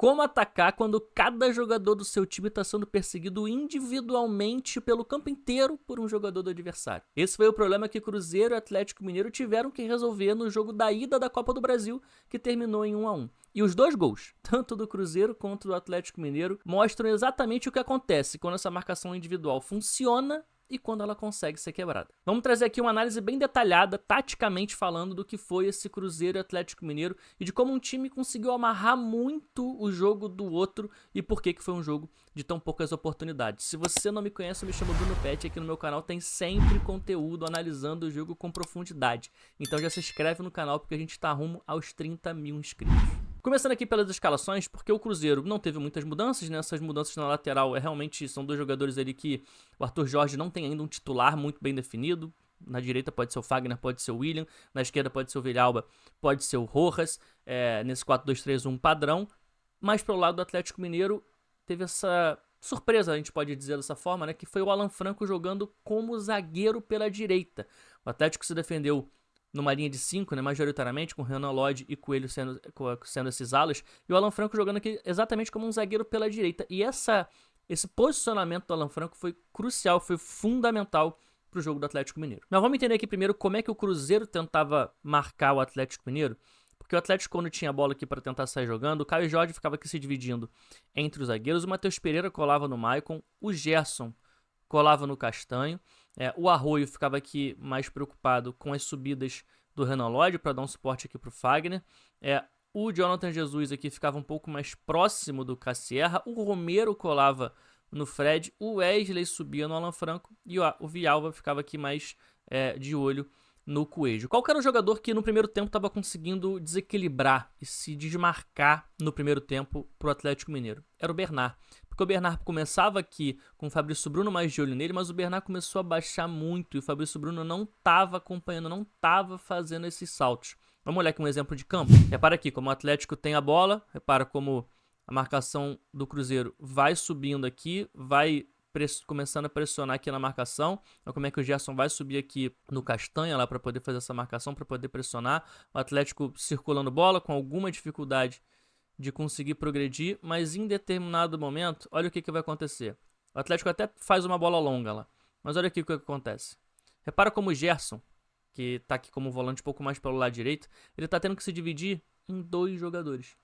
Como atacar quando cada jogador do seu time está sendo perseguido individualmente pelo campo inteiro por um jogador do adversário. Esse foi o problema que Cruzeiro e Atlético Mineiro tiveram que resolver no jogo da ida da Copa do Brasil, que terminou em 1-1. E os dois gols, tanto do Cruzeiro quanto do Atlético Mineiro, mostram exatamente o que acontece quando essa marcação individual funciona e quando ela consegue ser quebrada. Vamos trazer aqui uma análise bem detalhada, taticamente falando, do que foi esse Cruzeiro e Atlético Mineiro e de como um time conseguiu amarrar muito o jogo do outro e por que foi um jogo de tão poucas oportunidades. Se você não me conhece, eu me chamo Bruno Pet, aqui no meu canal tem sempre conteúdo analisando o jogo com profundidade. Então já se inscreve no canal porque a gente está rumo aos 30 mil inscritos. Começando aqui pelas escalações, porque o Cruzeiro não teve muitas mudanças, né? Essas mudanças na lateral realmente são dois jogadores ali que o Arthur Jorge não tem ainda um titular muito bem definido. Na direita pode ser o Fagner, pode ser o William. Na esquerda pode ser o Villalba, pode ser o Rojas. Nesse 4-2-3-1 padrão. Mas pelo lado do Atlético Mineiro teve essa surpresa, a gente pode dizer dessa forma, né? Que foi o Alan Franco jogando como zagueiro pela direita. O Atlético se defendeu numa linha de 5, né, majoritariamente, com Renan Lodge e Coelho sendo esses alas, e o Alan Franco jogando aqui exatamente como um zagueiro pela direita. E esse posicionamento do Alan Franco foi crucial, foi fundamental para o jogo do Atlético Mineiro. Mas vamos entender aqui primeiro como é que o Cruzeiro tentava marcar o Atlético Mineiro, porque o Atlético, quando tinha a bola aqui para tentar sair jogando, o Caio Jorge ficava aqui se dividindo entre os zagueiros, o Matheus Pereira colava no Maicon, o Gerson colava no Castanho, o Arroio ficava aqui mais preocupado com as subidas do Renan Lodge para dar um suporte aqui para o Fagner. O Jonathan Jesus aqui ficava um pouco mais próximo do Cassierra. O Romero colava no Fred. O Wesley subia no Alan Franco. E o Villalba ficava aqui mais de olho no Coelho. Qual que era o jogador que no primeiro tempo estava conseguindo desequilibrar e se desmarcar no primeiro tempo para o Atlético Mineiro? Era o Bernard. Porque o Bernard começava aqui com o Fabrício Bruno mais de olho nele, mas o Bernard começou a baixar muito e o Fabrício Bruno não estava acompanhando, não estava fazendo esses saltos. Vamos olhar aqui um exemplo de campo. Repara aqui como o Atlético tem a bola, repara como a marcação do Cruzeiro vai subindo aqui, vai começando a pressionar aqui na marcação. Olha como é que o Gerson vai subir aqui no Castanha lá para poder fazer essa marcação, para poder pressionar. O Atlético circulando bola com alguma dificuldade de conseguir progredir, mas em determinado momento, olha o que vai acontecer. O Atlético até faz uma bola longa lá, mas olha aqui o que acontece. Repara como o Gerson, que está aqui como volante um pouco mais pelo lado direito, ele está tendo que se dividir em dois jogadores.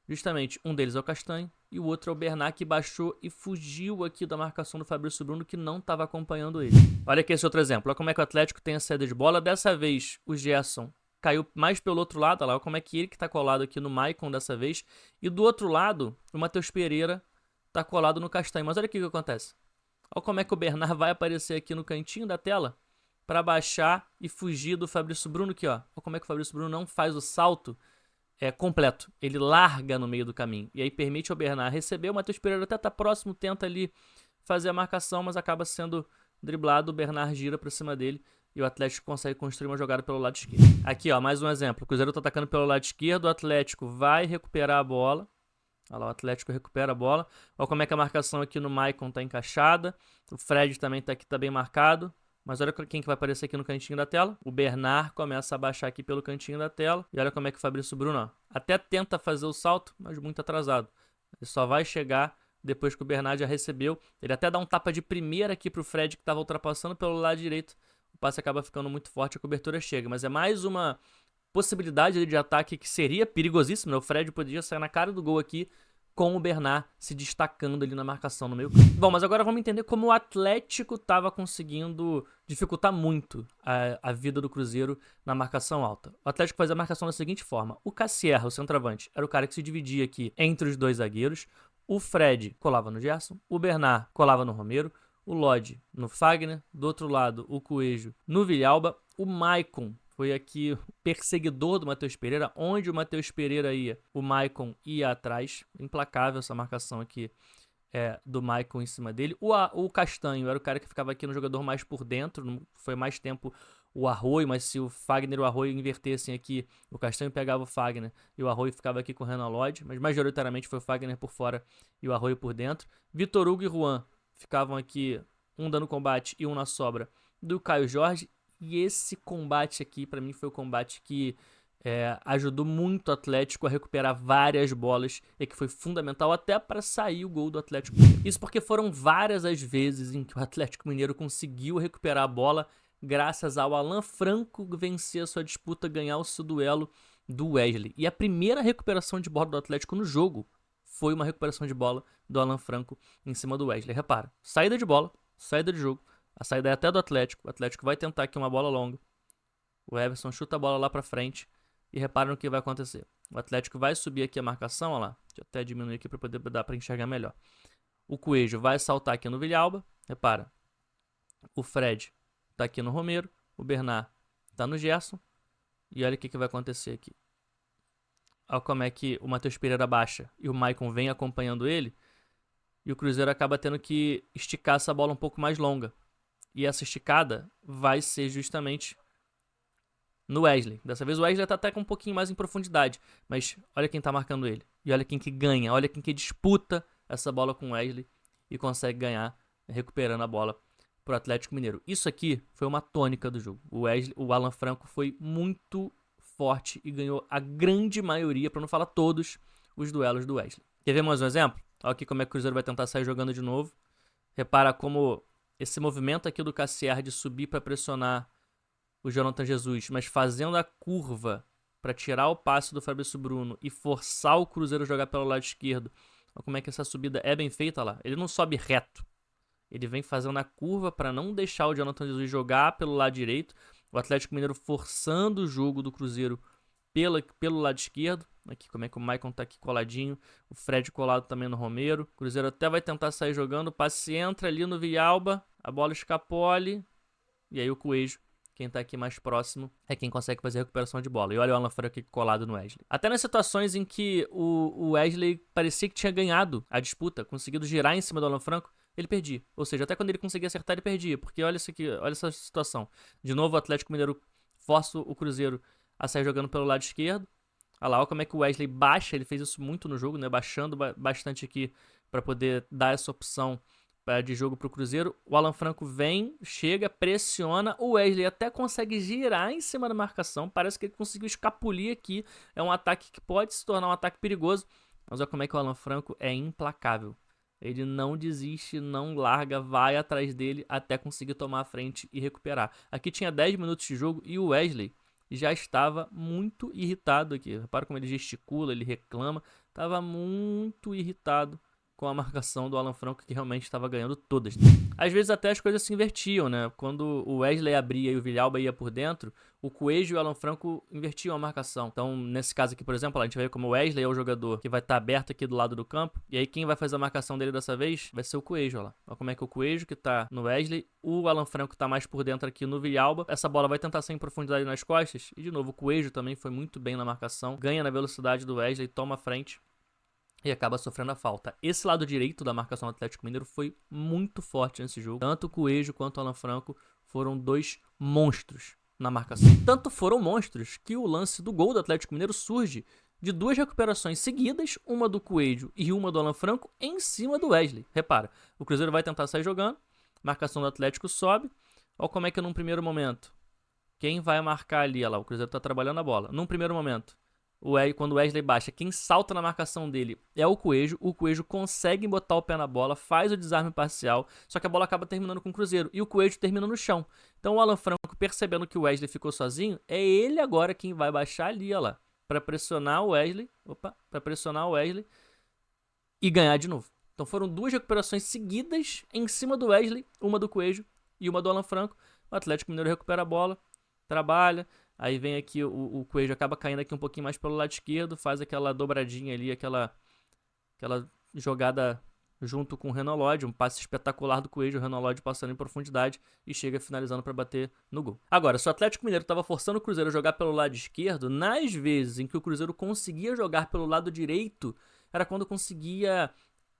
Justamente, um deles é o Castanho e o outro é o Bernard, que baixou e fugiu aqui da marcação do Fabrício Bruno, que não estava acompanhando ele. Olha aqui esse outro exemplo. Olha como é que o Atlético tem a saída de bola. Dessa vez, o Gerson caiu mais pelo outro lado. Olha lá como é que ele que está colado aqui no Maicon dessa vez. E do outro lado, o Matheus Pereira está colado no Castanho. Mas olha aqui o que acontece. Olha como é que o Bernard vai aparecer aqui no cantinho da tela para baixar e fugir do Fabrício Bruno aqui, ó. Olha como é que o Fabrício Bruno não faz o salto completo. Ele larga no meio do caminho. E aí permite ao Bernard receber. O Matheus Pereira até tá próximo, tenta ali fazer a marcação, mas acaba sendo driblado. O Bernard gira pra cima dele e o Atlético consegue construir uma jogada pelo lado esquerdo. Aqui, ó, mais um exemplo. O Cruzeiro tá atacando pelo lado esquerdo. O Atlético vai recuperar a bola. Olha lá, o Atlético recupera a bola. Olha como é que a marcação aqui no Maicon tá encaixada. O Fred também tá aqui, tá bem marcado. Mas olha quem que vai aparecer aqui no cantinho da tela. O Bernard começa a baixar aqui pelo cantinho da tela. E olha como é que o Fabrício Bruno, ó, até tenta fazer o salto, mas muito atrasado. Ele só vai chegar depois que o Bernard já recebeu. Ele até dá um tapa de primeira aqui pro Fred, que estava ultrapassando pelo lado direito. O passe acaba ficando muito forte, a cobertura chega. Mas é mais uma possibilidade de ataque que seria perigosíssimo, né? O Fred poderia sair na cara do gol aqui, com o Bernard se destacando ali na marcação no meio campo. Bom, mas agora vamos entender como o Atlético estava conseguindo dificultar muito a vida do Cruzeiro na marcação alta. O Atlético fazia a marcação da seguinte forma. O Cassierra, o centroavante, era o cara que se dividia aqui entre os dois zagueiros. O Fred colava no Gerson. O Bernard colava no Romero. O Lodge no Fagner. Do outro lado, o Coelho no Villalba. O Maicon foi aqui o perseguidor do Matheus Pereira. Onde o Matheus Pereira ia, o Maicon ia atrás. Implacável essa marcação aqui do Maicon em cima dele. O Castanho era o cara que ficava aqui no jogador mais por dentro. Foi mais tempo o Arroio, mas se o Fagner e o Arroio invertessem aqui, o Castanho pegava o Fagner e o Arroio ficava aqui com o Renan Lodge. Mas majoritariamente foi o Fagner por fora e o Arroio por dentro. Vitor Hugo e Juan ficavam aqui, um dando combate e um na sobra do Caio Jorge. E esse combate aqui, pra mim, foi o combate que ajudou muito o Atlético a recuperar várias bolas e que foi fundamental até para sair o gol do Atlético Mineiro. Isso porque foram várias as vezes em que o Atlético Mineiro conseguiu recuperar a bola graças ao Alan Franco vencer a sua disputa, ganhar o seu duelo do Wesley. E a primeira recuperação de bola do Atlético no jogo foi uma recuperação de bola do Alan Franco em cima do Wesley. Repara, saída de bola, saída de jogo, a saída é até do Atlético, o Atlético vai tentar aqui uma bola longa, o Everson chuta a bola lá pra frente e repara no que vai acontecer. O Atlético vai subir aqui a marcação, ó lá, deixa eu até diminuir aqui pra poder dar pra enxergar melhor. O Coelho vai saltar aqui no Villalba, repara, o Fred tá aqui no Romero, o Bernard tá no Gerson, e olha o que vai acontecer aqui. Olha como é que o Matheus Pereira baixa e o Maicon vem acompanhando ele, e o Cruzeiro acaba tendo que esticar essa bola um pouco mais longa. E essa esticada vai ser justamente no Wesley. Dessa vez o Wesley tá até com um pouquinho mais em profundidade, mas olha quem tá marcando ele. E olha quem que ganha, olha quem que disputa essa bola com o Wesley e consegue ganhar, recuperando a bola pro Atlético Mineiro. Isso aqui foi uma tônica do jogo. O Alan Franco foi muito forte e ganhou a grande maioria, para não falar todos, os duelos do Wesley. Quer ver mais um exemplo? Olha aqui como é que o Cruzeiro vai tentar sair jogando de novo. Repara como esse movimento aqui do Cassier de subir para pressionar o Jonathan Jesus, mas fazendo a curva para tirar o passe do Fabrício Bruno e forçar o Cruzeiro a jogar pelo lado esquerdo. Olha como é que essa subida é bem feita lá. Ele não sobe reto. Ele vem fazendo a curva para não deixar o Jonathan Jesus jogar pelo lado direito. O Atlético Mineiro forçando o jogo do Cruzeiro pelo lado esquerdo. Aqui como é que o Maicon tá aqui coladinho. O Fred colado também no Romero. O Cruzeiro até vai tentar sair jogando. O passe entra ali no Villalba. A bola escapole. E aí o Coelho, quem tá aqui mais próximo, é quem consegue fazer a recuperação de bola. E olha o Alan Franco aqui colado no Wesley. Até nas situações em que o Wesley parecia que tinha ganhado a disputa, conseguido girar em cima do Alan Franco, ele perdia. Ou seja, até quando ele conseguia acertar, ele perdia. Porque olha isso aqui, olha essa situação. De novo, o Atlético Mineiro força o Cruzeiro a sair jogando pelo lado esquerdo. Olha lá, olha como é que o Wesley baixa. Ele fez isso muito no jogo, né? Baixando bastante aqui para poder dar essa opção de jogo pro Cruzeiro. O Alan Franco vem, chega, pressiona. O Wesley até consegue girar em cima da marcação. Parece que ele conseguiu escapulir aqui. É um ataque que pode se tornar um ataque perigoso. Mas olha como é que o Alan Franco é implacável. Ele não desiste, não larga, vai atrás dele até conseguir tomar a frente e recuperar. Aqui tinha 10 minutos de jogo e o Wesley já estava muito irritado aqui. Repara como ele gesticula, ele reclama. Estava muito irritado com a marcação do Alan Franco, que realmente estava ganhando todas. Às vezes até as coisas se invertiam, né? Quando o Wesley abria e o Villalba ia por dentro, o Coelho e o Alan Franco invertiam a marcação. Então, nesse caso aqui, por exemplo, a gente vai ver como o Wesley é o jogador que vai estar aberto aqui do lado do campo. E aí quem vai fazer a marcação dele dessa vez vai ser o Coelho, olha lá. Olha como é que o Coelho que tá no Wesley, o Alan Franco tá mais por dentro aqui no Villalba. Essa bola vai tentar sair em profundidade nas costas. E de novo, o Coelho também foi muito bem na marcação. Ganha na velocidade do Wesley, toma a frente e acaba sofrendo a falta. Esse lado direito da marcação do Atlético Mineiro foi muito forte nesse jogo. Tanto o Coelho quanto o Alan Franco foram dois monstros na marcação. Tanto foram monstros que o lance do gol do Atlético Mineiro surge de duas recuperações seguidas, uma do Coelho e uma do Alan Franco, em cima do Wesley. Repara, o Cruzeiro vai tentar sair jogando, marcação do Atlético sobe. Olha como é que num primeiro momento, quem vai marcar ali, olha lá, o Cruzeiro tá trabalhando a bola. Num primeiro momento, quando o Wesley baixa, quem salta na marcação dele é o Coelho. O Coelho consegue botar o pé na bola, faz o desarme parcial, só que a bola acaba terminando com o Cruzeiro e o Coelho termina no chão. Então o Alan Franco, percebendo que o Wesley ficou sozinho, é ele agora quem vai baixar ali, ó lá, para pressionar o Wesley, e ganhar de novo. Então foram duas recuperações seguidas em cima do Wesley, uma do Coelho e uma do Alan Franco. O Atlético Mineiro recupera a bola, trabalha. Aí vem aqui, o Coelho acaba caindo aqui um pouquinho mais pelo lado esquerdo, faz aquela dobradinha ali, aquela jogada junto com o Renan Lodge, um passe espetacular do Coelho, o Renan Lodge passando em profundidade e chega finalizando para bater no gol. Agora, se o Atlético Mineiro estava forçando o Cruzeiro a jogar pelo lado esquerdo, nas vezes em que o Cruzeiro conseguia jogar pelo lado direito, era quando conseguia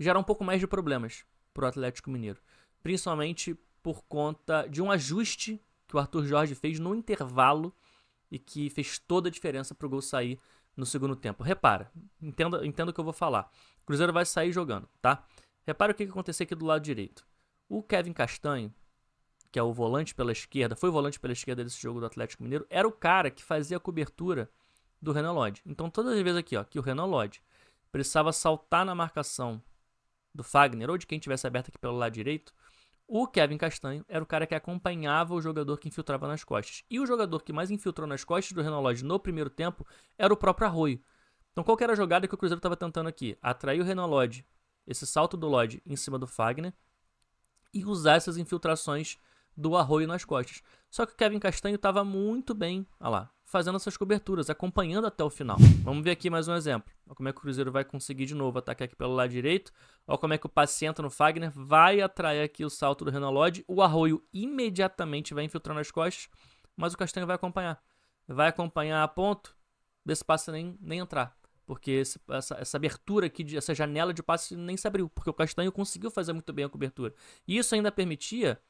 gerar um pouco mais de problemas para o Atlético Mineiro. Principalmente por conta de um ajuste que o Arthur Jorge fez no intervalo e que fez toda a diferença pro gol sair no segundo tempo. Repara, entenda o que eu vou falar. O Cruzeiro vai sair jogando, tá? Repara o que aconteceu aqui do lado direito. O Kevin Castanho, que é o volante pela esquerda, foi o volante pela esquerda desse jogo do Atlético Mineiro, era o cara que fazia a cobertura do Renan Lodge. Então todas as vezes aqui, ó, que o Renan Lodge precisava saltar na marcação do Fagner ou de quem tivesse aberto aqui pelo lado direito, o Kevin Castanho era o cara que acompanhava o jogador que infiltrava nas costas. E o jogador que mais infiltrou nas costas do Renan Lodge no primeiro tempo era o próprio Arroio. Então qual que era a jogada que o Cruzeiro estava tentando aqui? Atrair o Renan Lodge, esse salto do Lodge em cima do Fagner, e usar essas infiltrações do Arroio nas costas. Só que o Kevin Castanho estava muito bem, olha lá, fazendo essas coberturas, acompanhando até o final. Vamos ver aqui mais um exemplo. Olha como é que o Cruzeiro vai conseguir de novo atacar aqui pelo lado direito. Olha como é que o passe entra no Fagner, vai atrair aqui o salto do Renan Lodge. O Arroio imediatamente vai infiltrar nas costas, mas o Castanho vai acompanhar. Vai acompanhar a ponto desse passe nem entrar. Porque essa abertura aqui, essa janela de passe nem se abriu, porque o Castanho conseguiu fazer muito bem a cobertura. E isso ainda permitia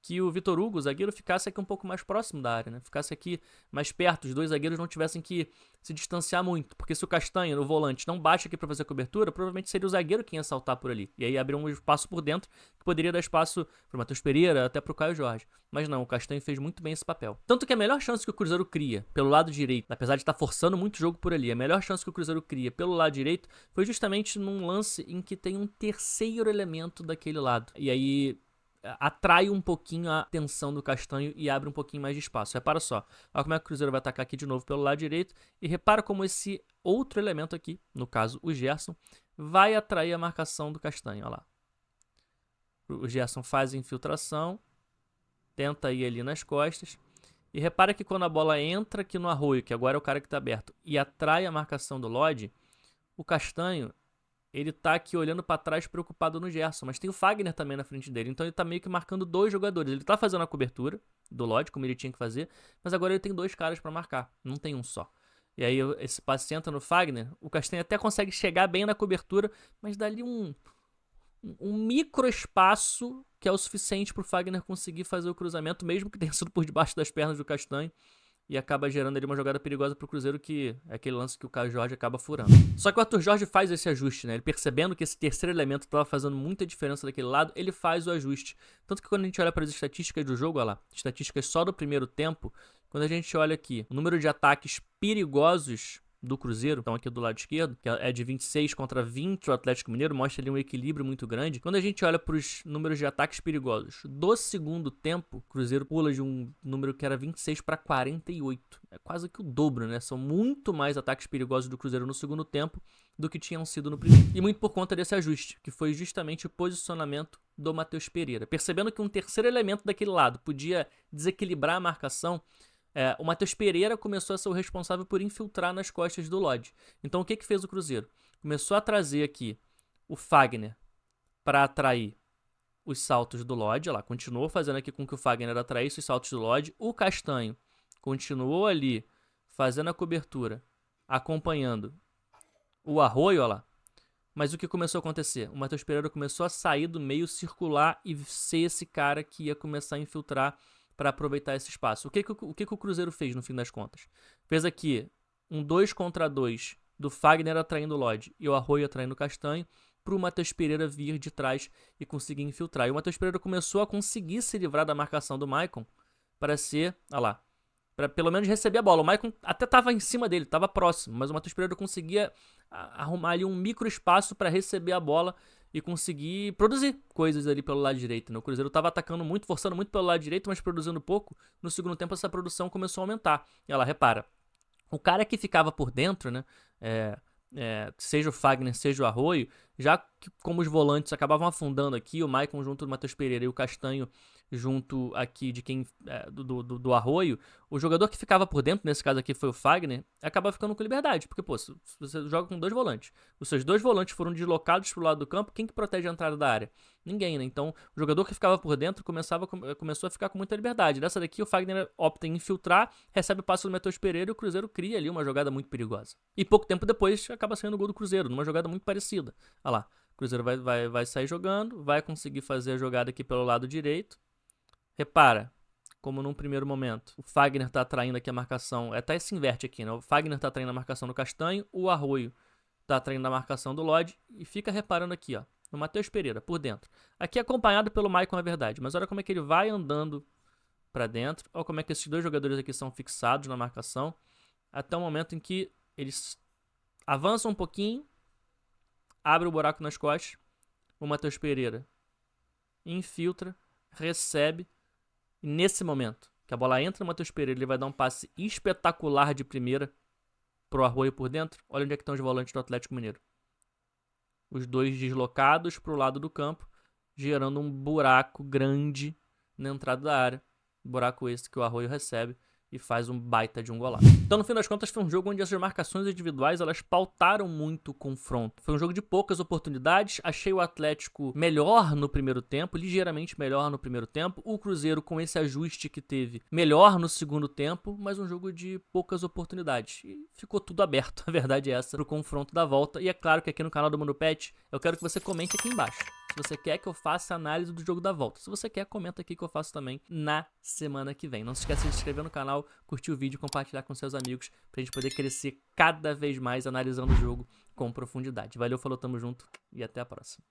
que o Vitor Hugo, o zagueiro, ficasse aqui um pouco mais próximo da área, né? Ficasse aqui mais perto, os dois zagueiros não tivessem que se distanciar muito, porque se o Castanho, o volante, não baixa aqui para fazer a cobertura, provavelmente seria o zagueiro quem ia saltar por ali, e aí abrir um espaço por dentro, que poderia dar espaço para o Matheus Pereira, até para o Caio Jorge. Mas não, o Castanho fez muito bem esse papel. Tanto que a melhor chance que o Cruzeiro cria pelo lado direito, apesar de estar forçando muito jogo por ali, a melhor chance que o Cruzeiro cria pelo lado direito foi justamente num lance em que tem um terceiro elemento daquele lado. E aí atrai um pouquinho a atenção do Castanho e abre um pouquinho mais de espaço. Repara só, olha como é que o Cruzeiro vai atacar aqui de novo pelo lado direito e repara como esse outro elemento aqui, no caso o Gerson, vai atrair a marcação do Castanho, olha lá. O Gerson faz a infiltração, tenta ir ali nas costas e repara que quando a bola entra aqui no Arroio, que agora é o cara que está aberto, e atrai a marcação do Lodge, o Castanho ele tá aqui olhando pra trás preocupado no Gerson, mas tem o Fagner também na frente dele, então ele tá meio que marcando dois jogadores. Ele tá fazendo a cobertura do Lodge, como ele tinha que fazer, mas agora ele tem dois caras pra marcar, não tem um só. E aí esse passe entra no Fagner, o Castanho até consegue chegar bem na cobertura, mas dá ali um micro espaço que é o suficiente pro Fagner conseguir fazer o cruzamento, mesmo que tenha sido por debaixo das pernas do Castanho. E acaba gerando ali uma jogada perigosa pro Cruzeiro, que é aquele lance que o Caio Jorge acaba furando. Só que o Arthur Jorge faz esse ajuste, né? Ele percebendo que esse terceiro elemento estava fazendo muita diferença daquele lado, ele faz o ajuste. Tanto que quando a gente olha para as estatísticas do jogo, olha lá, estatísticas só do primeiro tempo, quando a gente olha aqui o número de ataques perigosos do Cruzeiro, então aqui do lado esquerdo, que é de 26 contra 20 o Atlético Mineiro, mostra ali um equilíbrio muito grande. Quando a gente olha para os números de ataques perigosos do segundo tempo, o Cruzeiro pula de um número que era 26 para 48. É quase que o dobro, né? São muito mais ataques perigosos do Cruzeiro no segundo tempo do que tinham sido no primeiro. E muito por conta desse ajuste, que foi justamente o posicionamento do Matheus Pereira. Percebendo que um terceiro elemento daquele lado podia desequilibrar a marcação, o Matheus Pereira começou a ser o responsável por infiltrar nas costas do Lodge. Então o que fez o Cruzeiro? Começou a trazer aqui o Fagner para atrair os saltos do Lodge. Olha lá, continuou fazendo aqui com que o Fagner atraísse os saltos do Lodge. O Castanho continuou ali fazendo a cobertura, acompanhando o Arroio, olha lá. Mas o que começou a acontecer? O Matheus Pereira começou a sair do meio, circular e ser esse cara que ia começar a infiltrar para aproveitar esse espaço. O que o Cruzeiro fez no fim das contas? Fez aqui um 2 contra 2 do Fagner atraindo o Lodge e o Arroio atraindo o Castanho, para o Matheus Pereira vir de trás e conseguir infiltrar. E o Matheus Pereira começou a conseguir se livrar da marcação do Maicon para ser, olha lá, para pelo menos receber a bola. O Maicon até estava em cima dele, estava próximo, mas o Matheus Pereira conseguia arrumar ali um micro espaço para receber a bola e conseguir produzir coisas ali pelo lado direito, né? O Cruzeiro estava atacando muito, forçando muito pelo lado direito, mas produzindo pouco. No segundo tempo essa produção começou a aumentar. E ela repara, o cara que ficava por dentro, né? Seja o Fagner, seja o Arroio, já que como os volantes acabavam afundando aqui, o Maicon junto do Matheus Pereira e o Castanho junto aqui de quem do Arroio, o jogador que ficava por dentro, nesse caso aqui foi o Fagner, acaba ficando com liberdade, porque pô, se você joga com dois volantes, os seus dois volantes foram deslocados pro lado do campo, quem que protege a entrada da área? Ninguém, né? Então o jogador que ficava por dentro começou a ficar com muita liberdade. Dessa daqui o Fagner opta em infiltrar, recebe o passe do Matheus Pereira e o Cruzeiro cria ali uma jogada muito perigosa. E pouco tempo depois acaba saindo o gol do Cruzeiro, numa jogada muito parecida. Olha lá, o Cruzeiro vai sair jogando, vai conseguir fazer a jogada aqui pelo lado direito. Repara, como num primeiro momento, o Fagner tá atraindo aqui a marcação, até se inverte aqui, né? O Fagner tá atraindo a marcação do Castanho, o Arroio tá atraindo a marcação do Lodge, e fica reparando aqui, ó, no Matheus Pereira, por dentro. Aqui acompanhado pelo Maicon, é verdade, mas olha como é que ele vai andando pra dentro, olha como é que esses dois jogadores aqui são fixados na marcação, até o momento em que Eles avançam um pouquinho, abre o buraco nas costas, o Matheus Pereira infiltra, recebe, e nesse momento que a bola entra no Matheus Pereira, ele vai dar um passe espetacular de primeira pro Arroio por dentro. Olha onde é que estão os volantes do Atlético Mineiro. Os dois deslocados pro lado do campo, gerando um buraco grande na entrada da área. Buraco esse que o Arroio recebe e faz um baita de um golaço. Então, no fim das contas, foi um jogo onde as marcações individuais, elas pautaram muito o confronto. Foi um jogo de poucas oportunidades. Achei o Atlético melhor no primeiro tempo, ligeiramente melhor no primeiro tempo. O Cruzeiro, com esse ajuste que teve, melhor no segundo tempo, mas um jogo de poucas oportunidades. E ficou tudo aberto, a verdade é essa, pro confronto da volta. E é claro que aqui no canal do Mundo Pet, eu quero que você comente aqui embaixo se você quer que eu faça análise do jogo da volta. Se você quer, comenta aqui que eu faço também na semana que vem. Não se esqueça de se inscrever no canal, curtir o vídeo e compartilhar com seus amigos pra gente poder crescer cada vez mais analisando o jogo com profundidade. Valeu, falou, tamo junto e até a próxima.